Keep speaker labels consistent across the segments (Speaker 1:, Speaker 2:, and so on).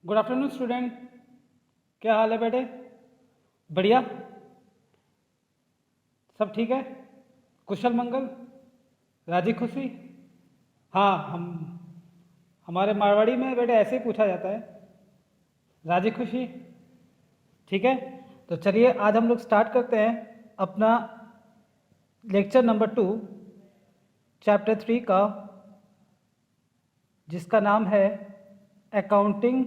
Speaker 1: Good afternoon student. क्या हाल है बेटे? बढ़िया, सब ठीक है, कुशल मंगल, राजी खुशी। हाँ, हमारे मारवाड़ी में बेटे ऐसे ही पूछा जाता है, राजी खुशी। ठीक है, तो चलिए आज हम लोग स्टार्ट करते हैं अपना लेक्चर नंबर 2 चैप्टर 3 का, जिसका नाम है अकाउंटिंग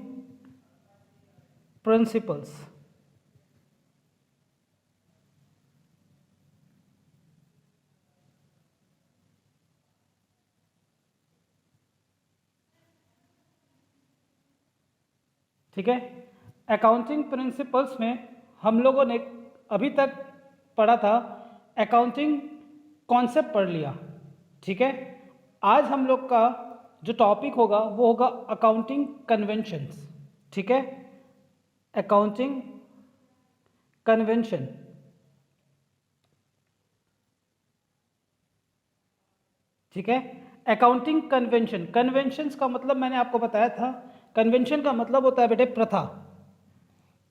Speaker 1: प्रिंसिपल्स। ठीक है, अकाउंटिंग प्रिंसिपल्स में हम लोगों ने अभी तक पढ़ा था, अकाउंटिंग कॉन्सेप्ट पढ़ लिया। ठीक है, आज हम लोग का जो टॉपिक होगा वो होगा अकाउंटिंग कन्वेंशंस। ठीक है, अकाउंटिंग कन्वेंशन। ठीक है, अकाउंटिंग कन्वेंशन, कन्वेंशंस का मतलब मैंने आपको बताया था, कन्वेंशन का मतलब होता है बेटे प्रथा।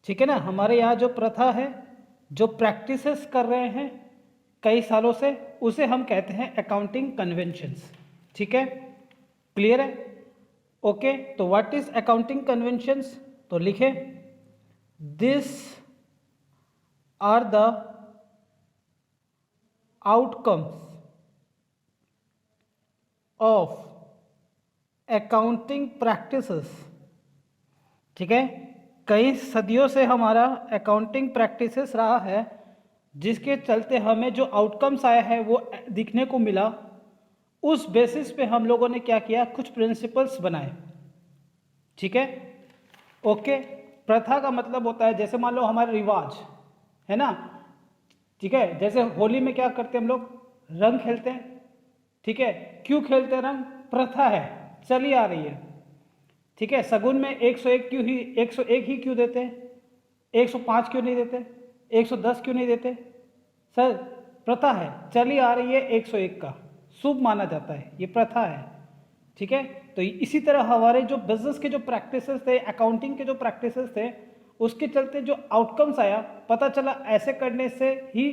Speaker 1: ठीक है ना, हमारे यहाँ जो प्रथा है, जो प्रैक्टिसेस कर रहे हैं कई सालों से, उसे हम कहते हैं अकाउंटिंग कन्वेंशंस। ठीक है, क्लियर है? ओके, तो व्हाट इज अकाउंटिंग कन्वेंशंस? तो लिखे, this are the outcomes of accounting practices. ठीक है, कई सदियों से हमारा अकाउंटिंग प्रैक्टिसेस रहा है, जिसके चलते हमें जो आउटकम्स आया है वो दिखने को मिला। उस बेसिस पे हम लोगों ने क्या किया, कुछ प्रिंसिपल्स बनाए। ठीक है, ओके। प्रथा का मतलब होता है, जैसे मान लो हमारे रिवाज है ना। ठीक है, जैसे होली में क्या करते हैं हम लोग, रंग खेलते हैं। ठीक है, क्यों खेलते हैं रंग? प्रथा है, चली आ रही है। ठीक है, शगुन में 101 क्यों ही 101 ही क्यों देते हैं, 105 क्यों नहीं देते, 110 क्यों नहीं देते? सर, प्रथा है, चली आ रही है, 101 का शुभ माना जाता है, ये प्रथा है। ठीक है, तो इसी तरह हमारे जो बिजनेस के जो प्रैक्टिसेस थे, अकाउंटिंग के जो प्रैक्टिसेस थे, उसके चलते जो आउटकम्स आया, पता चला ऐसे करने से ही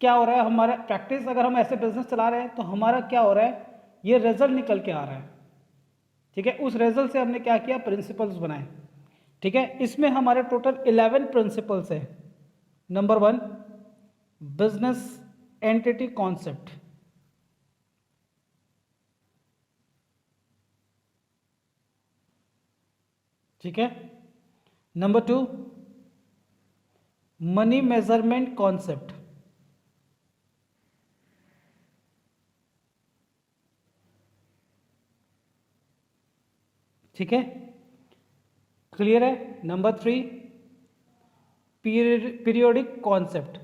Speaker 1: क्या हो रहा है, हमारा प्रैक्टिस, अगर हम ऐसे बिजनेस चला रहे हैं तो हमारा क्या हो रहा है, ये रिजल्ट निकल के आ रहा है। ठीक है, उस रिजल्ट से हमने क्या किया, प्रिंसिपल्स बनाए। ठीक है, इसमें हमारे टोटल 11 प्रिंसिपल्स है। Number 1, business entity concept. ठीक है, नंबर 2, मनी मेजरमेंट कॉन्सेप्ट। ठीक है, क्लियर है? Number 3, periodic concept.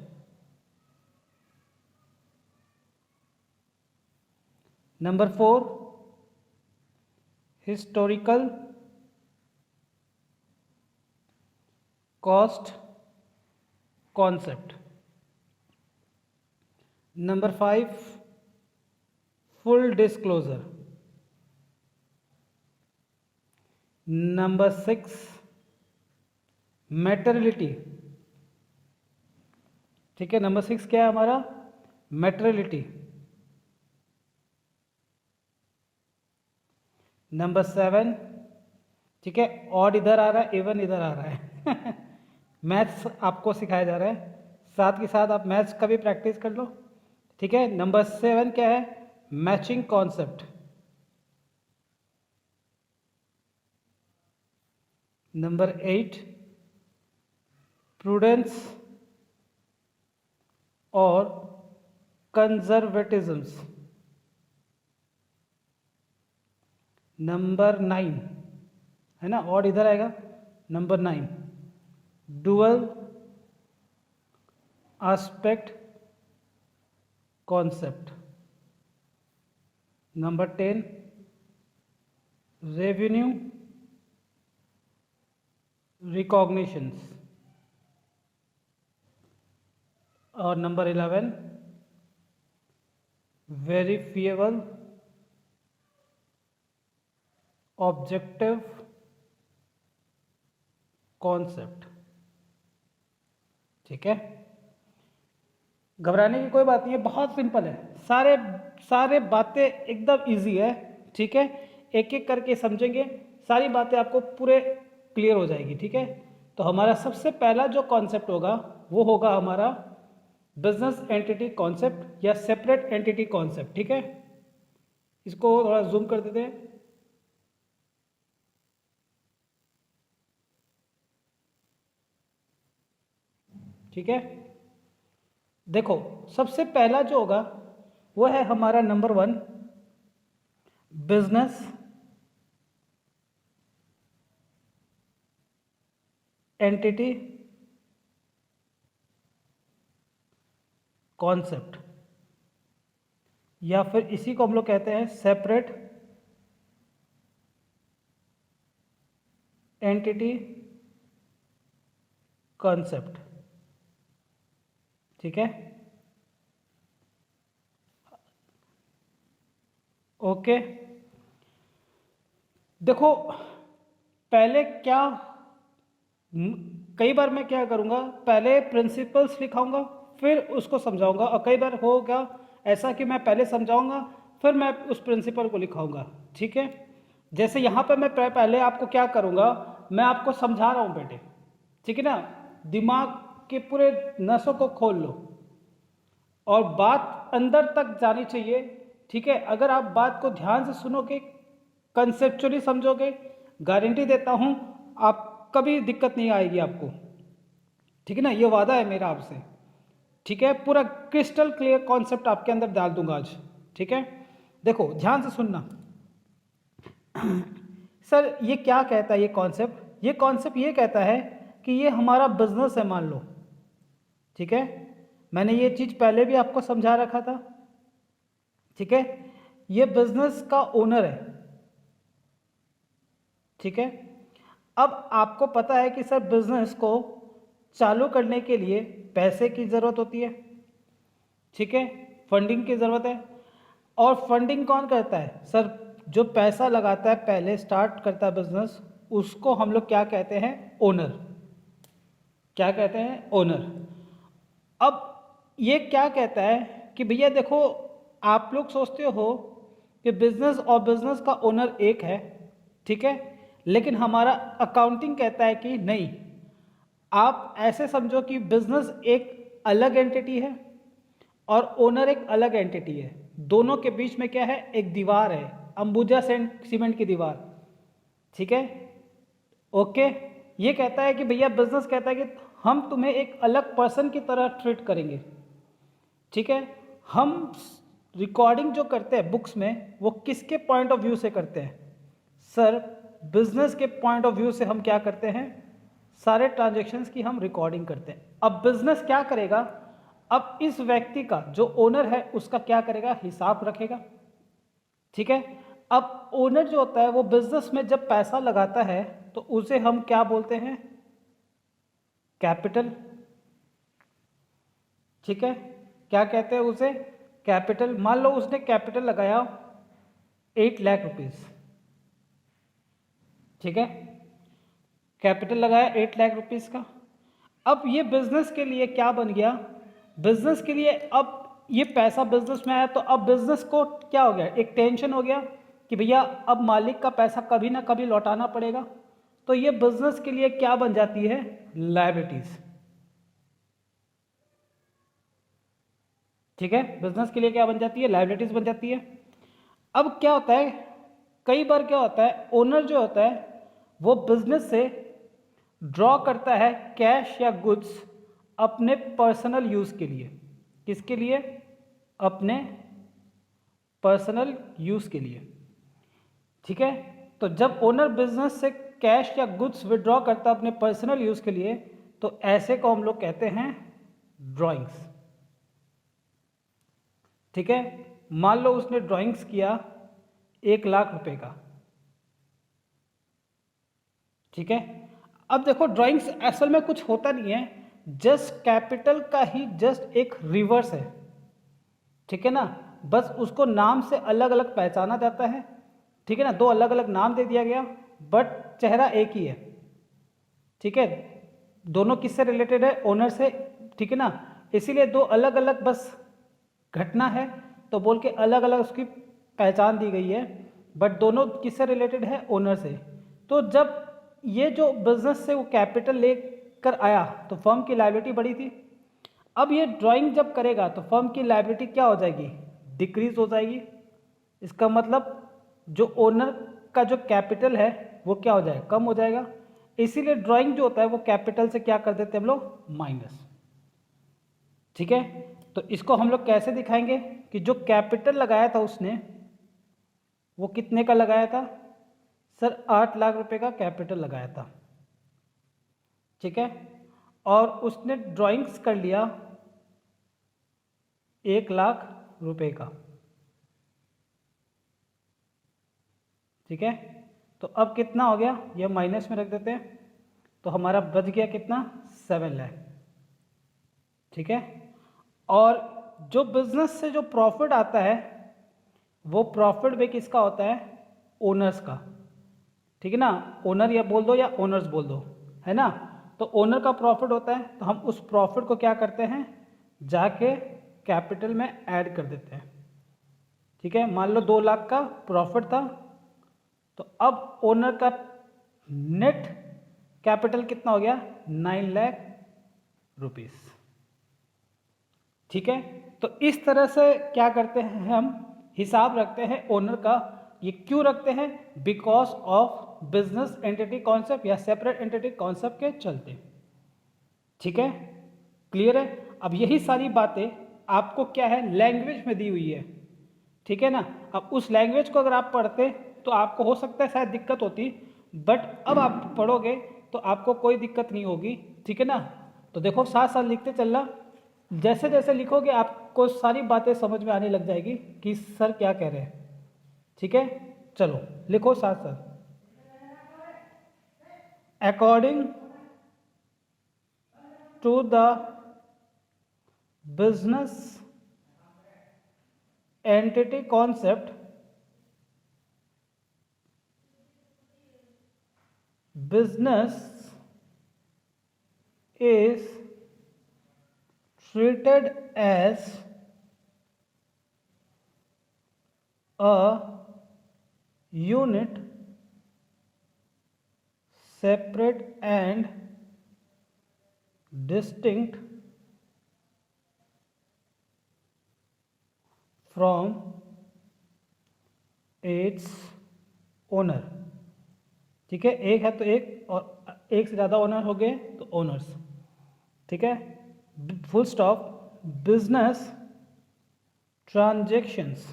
Speaker 1: Number 4, historical cost concept. Number 5, full disclosure. Number 6, मैटरलिटी। ठीक है, नंबर 6 क्या है हमारा, मैटरलिटी। नंबर 7, ठीक है, ऑड इधर आ रहा है, इवन इधर आ रहा है मैथ्स आपको सिखाया जा रहा है, साथ के साथ आप मैथ्स का भी प्रैक्टिस कर लो। ठीक है, नंबर 7 क्या है, मैचिंग कॉन्सेप्ट। नंबर 8, प्रूडेंस और कंजर्वेटिज्म्स। नंबर 9 है ना, और इधर आएगा, number 9, dual aspect concept. Number 10, revenue recognitions. और नंबर 11, वेरीफिएबल ऑब्जेक्टिव कॉन्सेप्ट। ठीक है, घबराने की कोई बात नहीं है, बहुत सिंपल है, सारे बातें एकदम इजी है। ठीक है, एक एक करके समझेंगे, सारी बातें आपको पूरे क्लियर हो जाएगी। ठीक है, तो हमारा सबसे पहला जो कॉन्सेप्ट होगा वो होगा हमारा बिजनेस एंटिटी कॉन्सेप्ट या सेपरेट एंटिटी कॉन्सेप्ट। ठीक है, इसको थोड़ा जूम कर देते हैं। ठीक है, देखो सबसे पहला जो होगा वो है हमारा नंबर 1 बिजनेस एंटिटी कॉन्सेप्ट, या फिर इसी को हम लोग कहते हैं सेपरेट एंटिटी कॉन्सेप्ट। ठीक है, ओके। देखो पहले क्या, कई बार मैं क्या करूँगा, पहले प्रिंसिपल्स लिखाऊंगा फिर उसको समझाऊंगा, और कई बार होगा ऐसा कि मैं पहले समझाऊंगा फिर मैं उस प्रिंसिपल को लिखाऊंगा। ठीक है, जैसे यहाँ पे मैं पहले आपको क्या करूँगा, मैं आपको समझा रहा हूँ बेटे। ठीक है ना, दिमाग के पूरे नसों को खोल लो और बात अंदर तक जानी चाहिए। ठीक है, अगर आप बात को ध्यान से सुनोगे, कंसेप्चुअली समझोगे, गारंटी देता हूँ आप कभी दिक्कत नहीं आएगी आपको। ठीक है ना, ये वादा है मेरा आपसे। ठीक है, पूरा क्रिस्टल क्लियर कॉन्सेप्ट आपके अंदर डाल दूंगा आज। ठीक है, देखो ध्यान से सुनना। सर ये क्या कहता है ये कॉन्सेप्ट? ये कॉन्सेप्ट ये कहता है कि ये हमारा बिजनेस है मान लो। ठीक है, मैंने ये चीज़ पहले भी आपको समझा रखा था। ठीक है, ये बिजनेस का ओनर है। ठीक है, अब आपको पता है कि सर बिजनेस को चालू करने के लिए पैसे की ज़रूरत होती है। ठीक है, फंडिंग की ज़रूरत है, और फंडिंग कौन करता है सर? जो पैसा लगाता है, पहले स्टार्ट करता है बिजनेस, उसको हम लोग क्या कहते हैं? ओनर। क्या कहते हैं? ओनर। अब ये क्या कहता है कि भैया देखो, आप लोग सोचते हो कि बिजनेस और बिजनेस का ओनर एक है। ठीक है, लेकिन हमारा अकाउंटिंग कहता है कि नहीं, आप ऐसे समझो कि बिजनेस एक अलग एंटिटी है और ओनर एक अलग एंटिटी है। दोनों के बीच में क्या है? एक दीवार है, अंबुजा सीमेंट की दीवार। ठीक है, ओके। ये कहता है कि भैया, बिजनेस कहता है कि हम तुम्हें एक अलग पर्सन की तरह ट्रीट करेंगे। ठीक है, हम रिकॉर्डिंग जो करते हैं बुक्स में, वो किसके पॉइंट ऑफ व्यू से करते हैं? सर बिजनेस के पॉइंट ऑफ व्यू से हम क्या करते हैं? सारे ट्रांजैक्शंस की हम रिकॉर्डिंग करते हैं। अब बिजनेस क्या करेगा? अब इस व्यक्ति का जो ओनर है उसका क्या करेगा? हिसाब रखेगा। ठीक है, अब ओनर जो होता है वो बिजनेस में जब पैसा लगाता है तो उसे हम क्या बोलते हैं? कैपिटल। ठीक है, क्या कहते हैं उसे? कैपिटल। मान लो उसने कैपिटल लगाया 8 लाख रुपीस। ठीक है, कैपिटल लगाया 8 लाख रुपीस का। अब ये बिजनेस के लिए क्या बन गया? बिजनेस के लिए अब ये पैसा बिजनेस में आया तो अब बिजनेस को क्या हो गया? एक टेंशन हो गया कि भैया अब मालिक का पैसा कभी ना कभी लौटाना पड़ेगा। तो ये बिजनेस के लिए क्या बन जाती है? लायबिलिटीज। ठीक है, बिजनेस के लिए क्या बन जाती है? लायबिलिटीज बन जाती है। अब क्या होता है, कई बार क्या होता है, ओनर जो होता है वो बिजनेस से ड्रॉ करता है कैश या गुड्स अपने पर्सनल यूज के लिए। किसके लिए? अपने पर्सनल यूज के लिए। ठीक है, तो जब ओनर बिजनेस से कैश या गुड्स विड्रॉ करता है अपने पर्सनल यूज के लिए, तो ऐसे को हम लोग कहते हैं ड्राइंग्स। ठीक है, मान लो उसने ड्राइंग्स किया 1 लाख रुपए का। ठीक है, अब देखो ड्राइंग्स असल में कुछ होता नहीं है, जस्ट कैपिटल का ही जस्ट एक रिवर्स है। ठीक है ना, बस उसको नाम से अलग अलग पहचाना जाता है। ठीक है ना, 2 अलग अलग नाम दे दिया गया, बट चेहरा एक ही है। ठीक है, दोनों किससे रिलेटेड है, ओनर से, ठीक है ना, इसीलिए दो अलग अलग बस घटना है तो बोल के अलग अलग उसकी पहचान दी गई है, बट दोनों किससे रिलेटेड है, ओनर से। तो जब ये जो बिजनेस से वो कैपिटल लेकर आया तो फर्म की लायबिलिटी बढ़ी थी। अब ये ड्राइंग जब करेगा तो फर्म की लायबिलिटी क्या हो जाएगी, डिक्रीज हो जाएगी। इसका मतलब जो ओनर का जो कैपिटल है वो क्या हो जाएगा, कम हो जाएगा। इसीलिए ड्राइंग जो होता है वो कैपिटल से क्या कर देते हैं हम लोग, माइनस। ठीक है, तो इसको हम लोग कैसे दिखाएंगे कि जो कैपिटल लगाया था उसने वो कितने का लगाया था, सर 8 लाख रुपए का कैपिटल लगाया था। ठीक है, और उसने ड्राइंग्स कर लिया 1 लाख रुपए का। ठीक है, तो अब कितना हो गया, ये माइनस में रख देते हैं, तो हमारा बच गया कितना, 7 लाख। ठीक है, और जो बिजनेस से जो प्रॉफिट आता है वो प्रॉफिट भी किसका होता है, ओनर्स का। ठीक है ना, ओनर या बोल दो या ओनर्स बोल दो, है ना। तो ओनर का प्रॉफिट होता है तो हम उस प्रॉफिट को क्या करते हैं, जाके कैपिटल में ऐड कर देते हैं। ठीक है, मान लो 2 लाख का प्रॉफिट था, तो अब ओनर का नेट कैपिटल कितना हो गया, 9 लाख रुपीस। ठीक है, तो इस तरह से क्या करते हैं, हम हिसाब रखते हैं ओनर का। ये क्यों रखते हैं, because of business entity concept या सेपरेट एंटिटी कॉन्सेप्ट के चलते। ठीक है, क्लियर है। अब यही सारी बातें आपको क्या है, लैंग्वेज में दी हुई है। ठीक है ना, अब उस लैंग्वेज को अगर आप पढ़ते तो आपको हो सकता है शायद दिक्कत होती, बट अब आप पढ़ोगे तो आपको कोई दिक्कत नहीं होगी। ठीक है ना, तो देखो साथ साथ लिखते चलना, जैसे जैसे लिखोगे आपको सारी बातें समझ में आने लग जाएगी कि सर क्या कह रहे हैं। ठीक है, चलो लिखो साथ साथ। According to the business entity concept, business is treated as a unit separate and distinct from its owner। ठीक है, एक है तो एक, और एक से ज़्यादा ओनर हो गए तो ओनर्स। ठीक है, full stop. Business transactions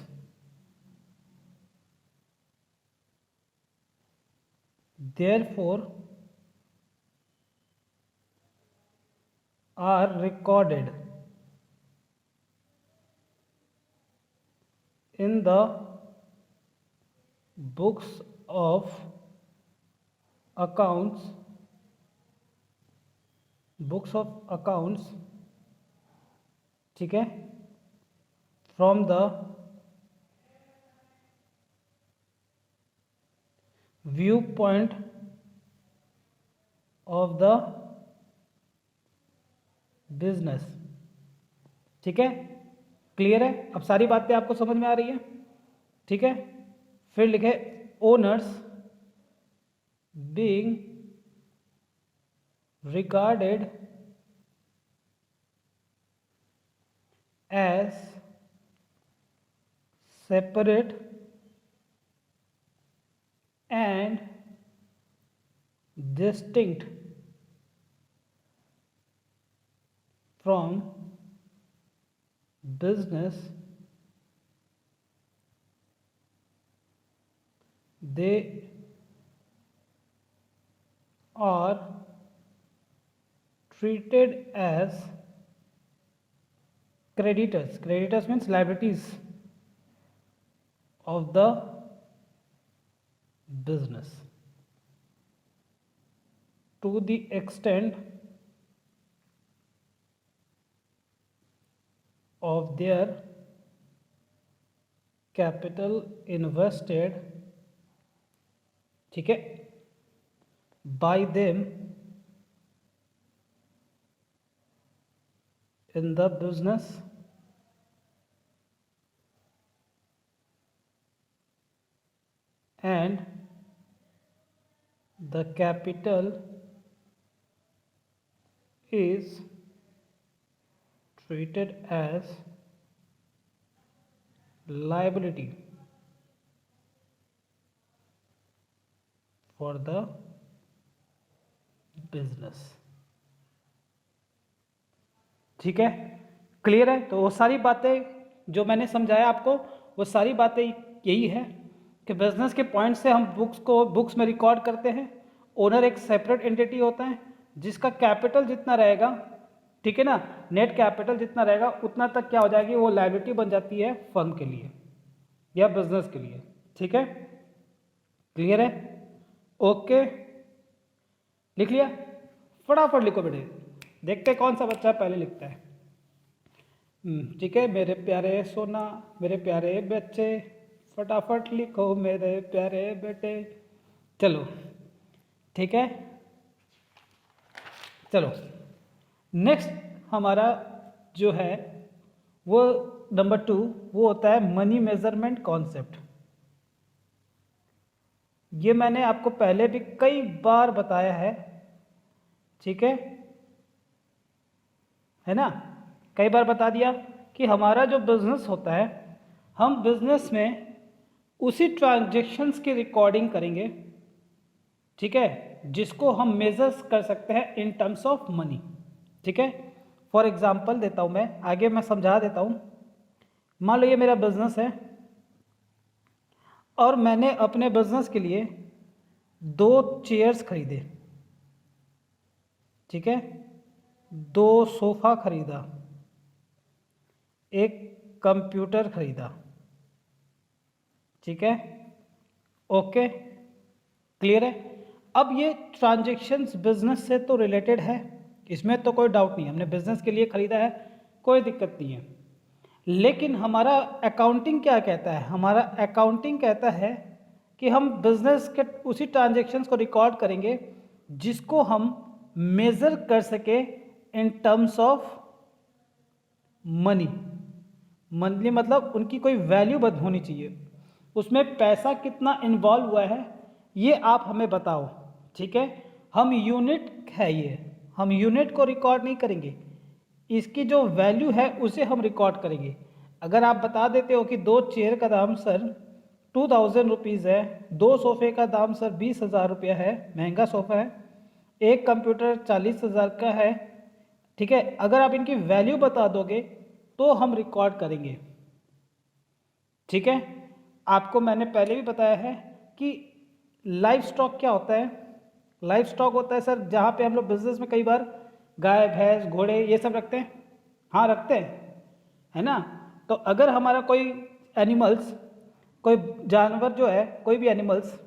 Speaker 1: therefore are recorded in the books of accounts, ठीक है, from the viewpoint of the business। ठीक है, क्लियर है, अब सारी बातें आपको समझ में आ रही है। ठीक है, फिर लिखे owners being regarded as separate and distinct from business, they are treated as creditors। Creditors means liabilities of the business to the extent of their capital invested, ठीक है, by them in the business and the capital is treated as liability for the business। ठीक है, clear है? तो वो सारी बातें जो मैंने समझाया आपको, वो सारी बातें यही है कि बिजनेस के पॉइंट से हम बुक्स में रिकॉर्ड करते हैं। ओनर एक सेपरेट एंटिटी होता है जिसका कैपिटल जितना रहेगा, ठीक है ना, नेट कैपिटल जितना रहेगा उतना तक क्या हो जाएगी, वो लायबिलिटी बन जाती है फर्म के लिए या बिजनेस के लिए। ठीक है, क्लियर है? ओके, लिख लिया? फटाफट लिखो बेटे, देखते हैं कौन सा बच्चा पहले लिखता है। ठीक है मेरे प्यारे सोना, मेरे प्यारे बच्चे, फटाफट लिखो मेरे प्यारे बेटे। चलो ठीक है, चलो नेक्स्ट हमारा जो है वो नंबर 2, वो होता है मनी मेजरमेंट कॉन्सेप्ट। ये मैंने आपको पहले भी कई बार बताया है, ठीक है ना, कई बार बता दिया कि हमारा जो बिजनेस होता है, हम बिजनेस में उसी ट्रांजैक्शंस की रिकॉर्डिंग करेंगे, ठीक है, जिसको हम मेजर्स कर सकते हैं इन टर्म्स ऑफ मनी। ठीक है, फॉर एग्जांपल देता हूं मैं, आगे मैं समझा देता हूं। मान लो ये मेरा बिजनेस है और मैंने अपने बिजनेस के लिए 2 चेयर्स खरीदे, ठीक है, 2 सोफा खरीदा, एक कंप्यूटर खरीदा। ठीक है, ओके, क्लियर है? अब ये ट्रांजैक्शंस बिजनेस से तो रिलेटेड है, इसमें तो कोई डाउट नहीं, हमने बिजनेस के लिए खरीदा है, कोई दिक्कत नहीं है। लेकिन हमारा अकाउंटिंग क्या कहता है? हमारा अकाउंटिंग कहता है कि हम बिजनेस के उसी ट्रांजैक्शंस को रिकॉर्ड करेंगे जिसको हम मेजर कर सके in terms of money. Monthly मतलब उनकी कोई वैल्यू होनी चाहिए, उसमें पैसा कितना इन्वॉल्व हुआ है ये आप हमें बताओ। ठीक है, हम यूनिट है ये, हम यूनिट को रिकॉर्ड नहीं करेंगे, इसकी जो वैल्यू है उसे हम रिकॉर्ड करेंगे। अगर आप बता देते हो कि 2 चेयर का दाम सर 2000 रुपीज़ है, 2 सोफे का दाम सर 20,000 रुपया है, महंगा सोफ़ा है, एक कंप्यूटर 40,000 का है, ठीक है, अगर आप इनकी वैल्यू बता दोगे तो हम रिकॉर्ड करेंगे। ठीक है, आपको मैंने पहले भी बताया है कि लाइफ स्टॉक क्या होता है? लाइफ स्टॉक होता है सर जहाँ पे हम लोग बिजनेस में कई बार गाय भैंस घोड़े ये सब रखते हैं, हाँ रखते हैं, है ना। तो अगर हमारा कोई एनिमल्स, कोई जानवर जो है, कोई भी एनिमल्स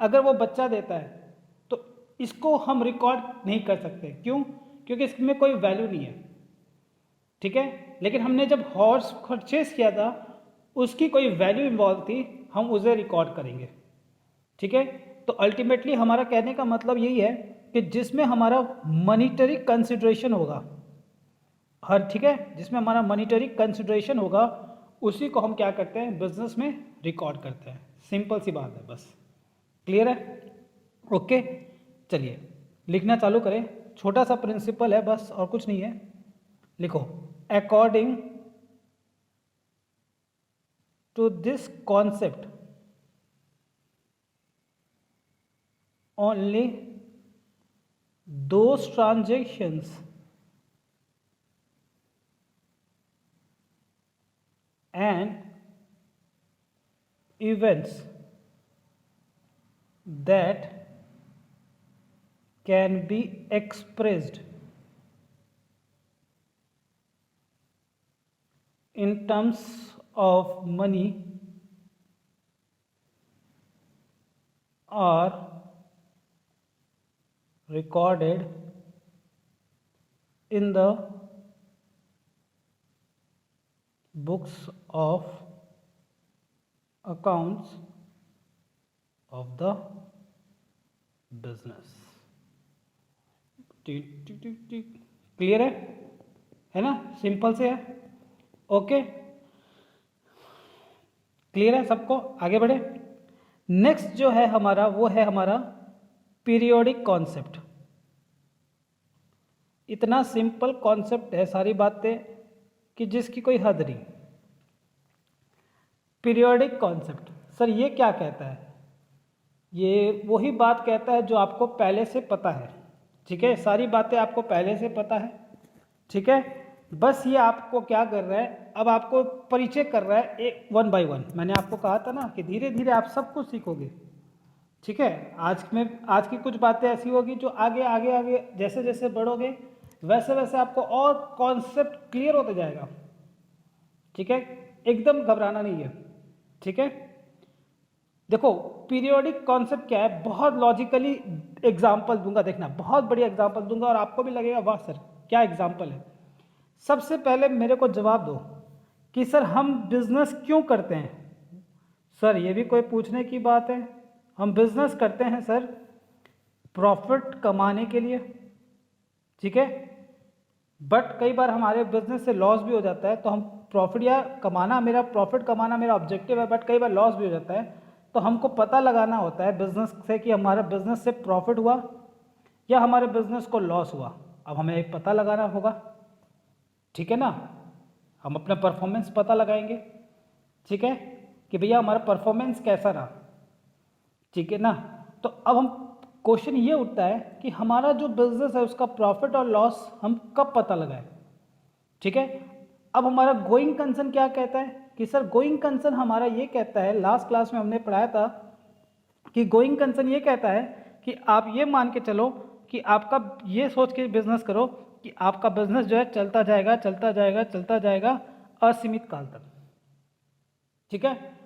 Speaker 1: अगर वो बच्चा देता है तो इसको हम रिकॉर्ड नहीं कर सकते। क्यों? क्योंकि इसमें कोई वैल्यू नहीं है। ठीक है, लेकिन हमने जब हॉर्स परचेस किया था उसकी कोई वैल्यू इन्वॉल्व थी, हम उसे रिकॉर्ड करेंगे। ठीक है, तो अल्टीमेटली हमारा कहने का मतलब यही है कि जिसमें हमारा मॉनिटरी कंसिडरेशन होगा, हर, ठीक है, जिसमें हमारा मॉनिटरी कंसिडरेशन होगा उसी को हम क्या करते हैं, बिजनेस में रिकॉर्ड करते हैं। सिंपल सी बात है, बस क्लियर है? ओके, चलिए लिखना चालू करें। छोटा सा प्रिंसिपल है बस, और कुछ नहीं है। लिखो, according to this concept only those transactions and events that can be expressed in terms of money are recorded in the books of accounts of the business। Clear है? है ना, सिंपल से है। ओके, क्लियर है सबको, आगे बढ़े। Next जो है हमारा वो है हमारा पीरियोडिक कॉन्सेप्ट। इतना सिंपल कॉन्सेप्ट है, सारी बातें कि जिसकी कोई हद नहीं। पीरियोडिक कॉन्सेप्ट सर ये क्या कहता है? ये वही बात कहता है जो आपको पहले से पता है, ठीक है, सारी बातें आपको पहले से पता है, ठीक है। बस ये आपको क्या कर रहा है, अब आपको परिचय कर रहा है एक 1 बाय 1। मैंने आपको कहा था ना कि धीरे धीरे आप सब कुछ सीखोगे, ठीक है। आज की कुछ बातें ऐसी होगी जो आगे आगे आगे जैसे जैसे बढ़ोगे वैसे वैसे आपको और कॉन्सेप्ट क्लियर होता जाएगा, ठीक है। एकदम घबराना नहीं है, ठीक है। देखो पीरियोडिक कॉन्सेप्ट क्या है, बहुत लॉजिकली एग्जांपल दूंगा, देखना बहुत बढ़िया एग्जांपल दूंगा और आपको भी लगेगा वाह सर क्या एग्जांपल है। सबसे पहले मेरे को जवाब दो कि सर हम बिजनेस क्यों करते हैं? सर ये भी कोई पूछने की बात है? हम बिजनेस करते हैं सर प्रॉफिट कमाने के लिए, ठीक है। बट कई बार हमारे बिजनेस से लॉस भी हो जाता है, तो हम प्रॉफिट या कमाना, मेरा प्रॉफिट कमाना मेरा ऑब्जेक्टिव है, बट कई बार लॉस भी हो जाता है, तो हमको पता लगाना होता है बिजनेस से कि हमारा बिजनेस से प्रॉफिट हुआ या हमारे बिजनेस को लॉस हुआ। अब हमें एक पता लगाना होगा, ठीक है ना। हम अपना परफॉर्मेंस पता लगाएंगे, ठीक है, कि भैया हमारा परफॉर्मेंस कैसा रहा, ठीक है ना। तो अब हम क्वेश्चन ये उठता है कि हमारा जो बिजनेस है उसका प्रॉफिट और लॉस हम कब पता लगाएं, ठीक है। अब हमारा गोइंग कंसर्न क्या कहता है कि सर गोइंग कंसर्न हमारा ये कहता है, लास्ट क्लास में हमने पढ़ाया था कि गोइंग कंसर्न ये कहता है कि आप ये मान के चलो कि आपका ये सोच के बिजनेस करो कि आपका बिजनेस जो है चलता जाएगा चलता जाएगा चलता जाएगा असीमित काल तक, ठीक है।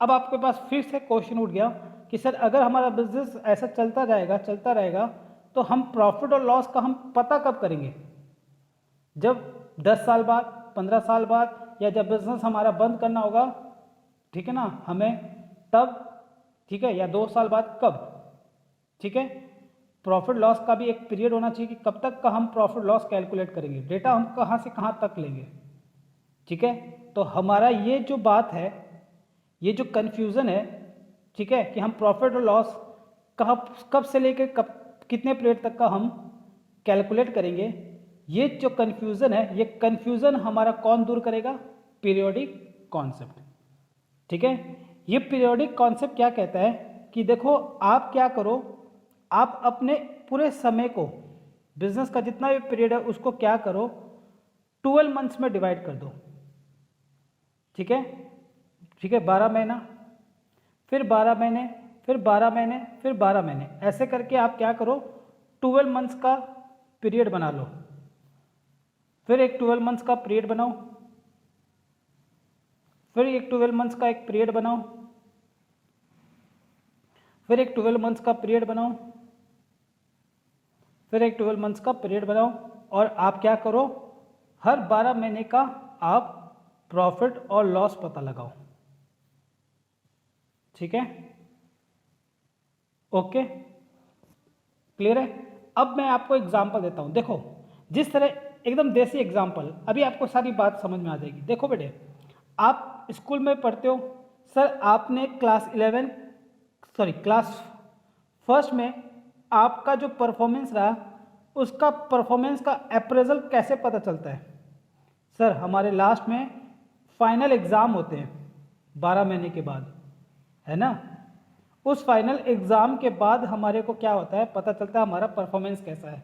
Speaker 1: अब आपके पास फिर से क्वेश्चन उठ गया कि सर अगर हमारा बिजनेस ऐसा चलता जाएगा चलता रहेगा तो हम प्रॉफिट और लॉस का हम पता कब करेंगे? जब 10 साल बाद, 15 साल बाद, या जब बिजनेस हमारा बंद करना होगा, ठीक है ना, हमें तब, ठीक है, या 2 साल बाद, कब, ठीक है। प्रॉफिट लॉस का भी एक पीरियड होना चाहिए कि कब तक का हम प्रॉफिट लॉस कैलकुलेट करेंगे, डेटा हम कहाँ से कहाँ तक लेंगे, ठीक है। तो हमारा ये जो बात है, ये जो कन्फ्यूज़न है, ठीक है, कि हम प्रॉफिट और लॉस कब से लेकर कब कितने पीरियड तक का हम कैलकुलेट करेंगे, ये जो कन्फ्यूज़न है, ये कन्फ्यूज़न हमारा कौन दूर करेगा? पीरियोडिक कॉन्सेप्ट, ठीक है। ये पीरियोडिक कॉन्सेप्ट क्या कहता है कि देखो आप क्या करो, आप अपने पूरे समय को, बिजनेस का जितना भी पीरियड है उसको क्या करो, 12 मंथ्स में डिवाइड कर दो, ठीक है, ठीक है। 12 महीना, फिर 12 महीने, फिर 12 महीने, फिर 12 महीने, ऐसे करके आप क्या करो 12 मंथ्स का पीरियड बना लो। फिर एक 12 मंथ्स का पीरियड बनाओ, फिर एक 12 मंथ्स का एक पीरियड बनाओ, फिर एक 12 मंथ्स का पीरियड बनाओ, फिर एक 12 मंथ्स का पीरियड बनाओ, और आप क्या करो हर 12 महीने का आप प्रॉफिट और लॉस पता लगाओ, ठीक है। ओके, क्लियर है। अब मैं आपको एग्जांपल देता हूं, देखो जिस तरह एकदम देसी एग्जांपल, अभी आपको सारी बात समझ में आ जाएगी। देखो बेटे, आप स्कूल में पढ़ते हो, सर आपने क्लास फर्स्ट में आपका जो परफॉर्मेंस रहा, उसका परफॉर्मेंस का अप्रेजल कैसे पता चलता है? सर हमारे लास्ट में फाइनल एग्ज़ाम होते हैं 12 महीने के बाद, है ना। उस फाइनल एग्ज़ाम के बाद हमारे को क्या होता है, पता चलता है हमारा परफॉर्मेंस कैसा है।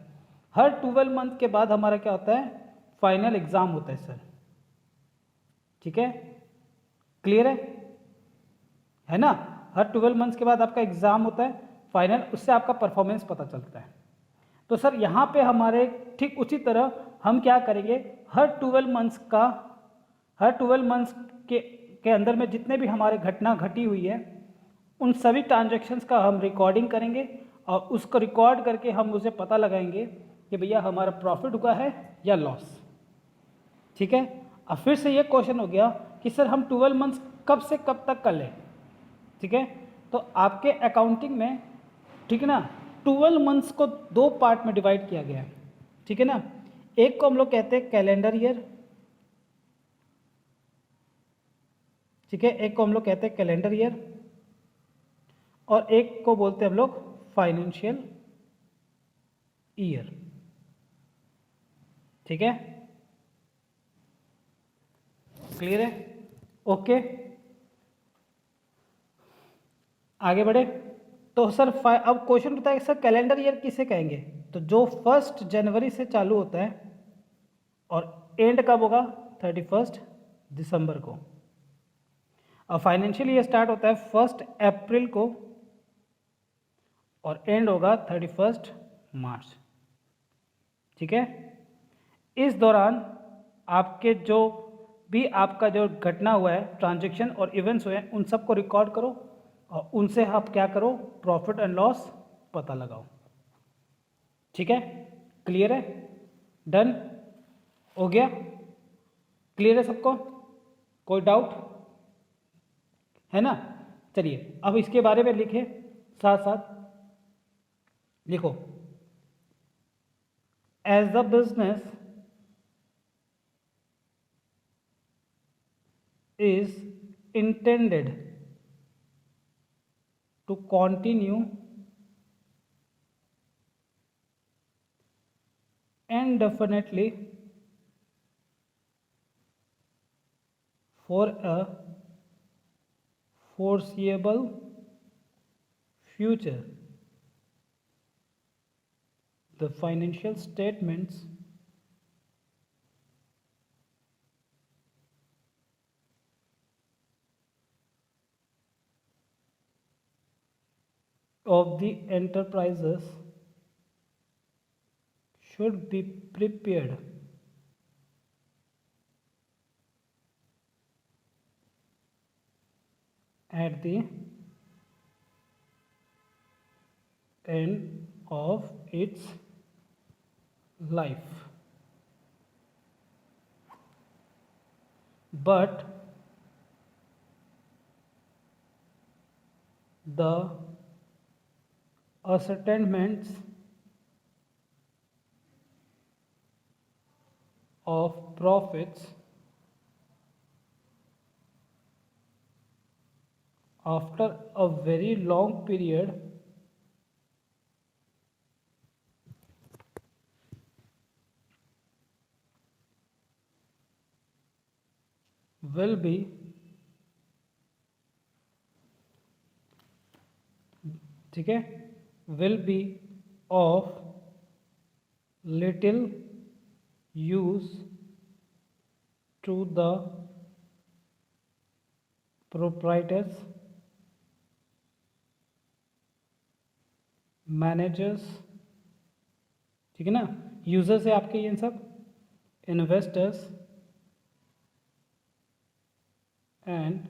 Speaker 1: हर 12 मंथ के बाद हमारा क्या होता है, फाइनल एग्ज़ाम होता है सर, ठीक है, क्लियर है ना। हर 12 मंथ्स के बाद आपका एग्ज़ाम होता है फाइनल, उससे आपका परफॉर्मेंस पता चलता है। तो सर यहाँ पे हमारे ठीक उसी तरह हम क्या करेंगे, हर 12 मंथ्स के अंदर में जितने भी हमारे घटना घटी हुई है, उन सभी ट्रांजैक्शंस का हम रिकॉर्डिंग करेंगे और उसको रिकॉर्ड करके हम उसे पता लगाएंगे कि भैया हमारा प्रॉफिट हुआ है या लॉस, ठीक है। अब फिर से ये क्वेश्चन हो गया कि सर हम 12 मंथ्स कब से कब तक कर लें, ठीक है। तो आपके अकाउंटिंग में, ठीक है ना, 12 मंथ्स को 2 पार्ट में डिवाइड किया गया है, ठीक है ना। एक को हम लोग कहते हैं कैलेंडर ईयर, ठीक है, एक को हम लोग कहते हैं कैलेंडर ईयर और एक को बोलते हैं हम लोग फाइनेंशियल ईयर, ठीक है, क्लियर है, ओके। आगे बढ़े तो सर अब क्वेश्चन उठता है सर कैलेंडर ईयर किसे कहेंगे, तो जो 1 जनवरी से चालू होता है और एंड कब होगा 31 दिसंबर को। अब फाइनेंशियल ईयर स्टार्ट होता है 1 अप्रैल को और एंड होगा 31 मार्च, ठीक है। इस दौरान आपके जो भी आपका जो घटना हुआ है, ट्रांजैक्शन और इवेंट्स हुए हैं, उन सबको रिकॉर्ड करो और उनसे आप क्या करो, प्रॉफिट एंड लॉस पता लगाओ, ठीक है, क्लियर है, डन हो गया, क्लियर है सबको, कोई डाउट है ना। चलिए अब इसके बारे में लिखे, साथ साथ लिखो, as the business is intended to continue indefinitely for a foreseeable future, the financial statements of the enterprises should be prepared at the end of its life, but the ascertainments of profits after a very long period will be, ठीक है, will be of little use to the proprietors, managers, ठीक है ना, users है आपके ये सब, investors and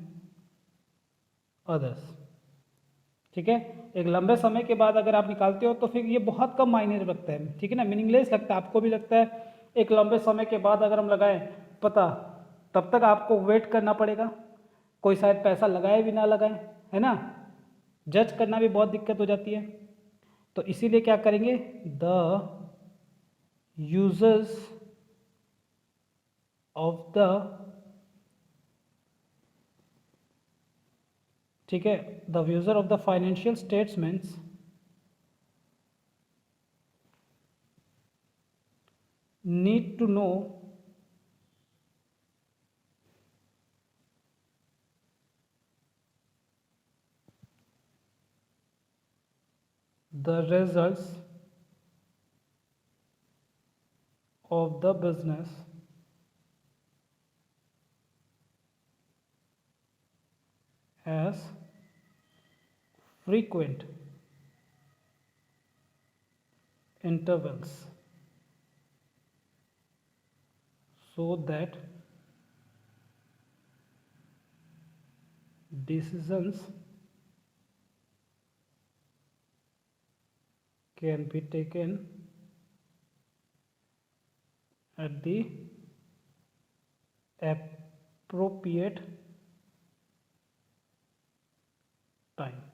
Speaker 1: others, ठीक है। एक लंबे समय के बाद अगर आप निकालते हो तो फिर ये बहुत कम मायने रखता है, ठीक है ना, मीनिंगलेस लगता है, आपको भी लगता है एक लंबे समय के बाद अगर हम लगाएं पता, तब तक आपको वेट करना पड़ेगा, कोई शायद पैसा लगाए भी ना लगाए, है ना, जज करना भी बहुत दिक्कत हो जाती है। तो इसीलिए क्या करेंगे, द यूजर्स ऑफ द, ठीक है, the user of the financial statements need to know the results of the business as frequent intervals so that decisions can be taken at the appropriate time.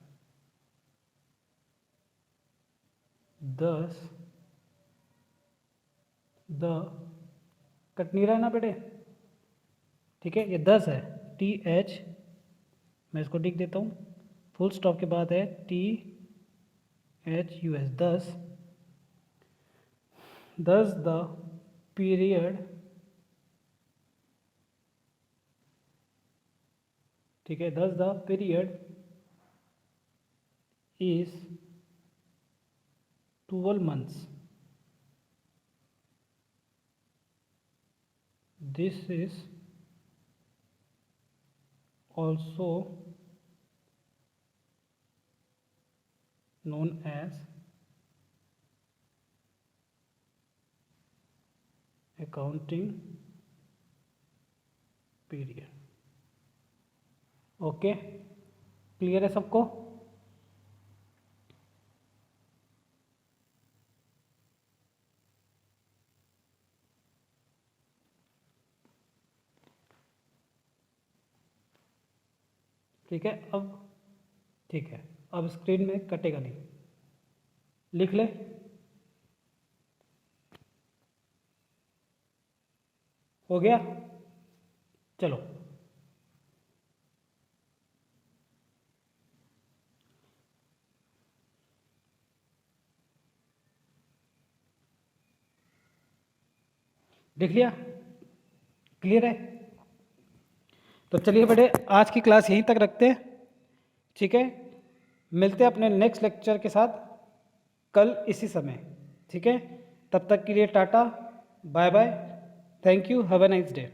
Speaker 1: Thus, the cut नहीं रहा है ना बेटे, ठीक है, ये 10 है, TH, मैं इसको लिख देता हूँ, फुल स्टॉप के बाद है THUS, 10 द पीरियड, ठीक है, 10 the period is 12 months. This is also known as accounting period. Okay, clear है सबको? ठीक है, अब ठीक है, अब स्क्रीन में कटेगा नहीं, लिख ले। हो गया, चलो देख लिया, क्लियर है? तो चलिए बेटे, आज की क्लास यहीं तक रखते हैं, ठीक है, मिलते हैं अपने नेक्स्ट लेक्चर के साथ कल इसी समय, ठीक है, तब तक के लिए ta-ta, bye bye, thank you, have a nice day.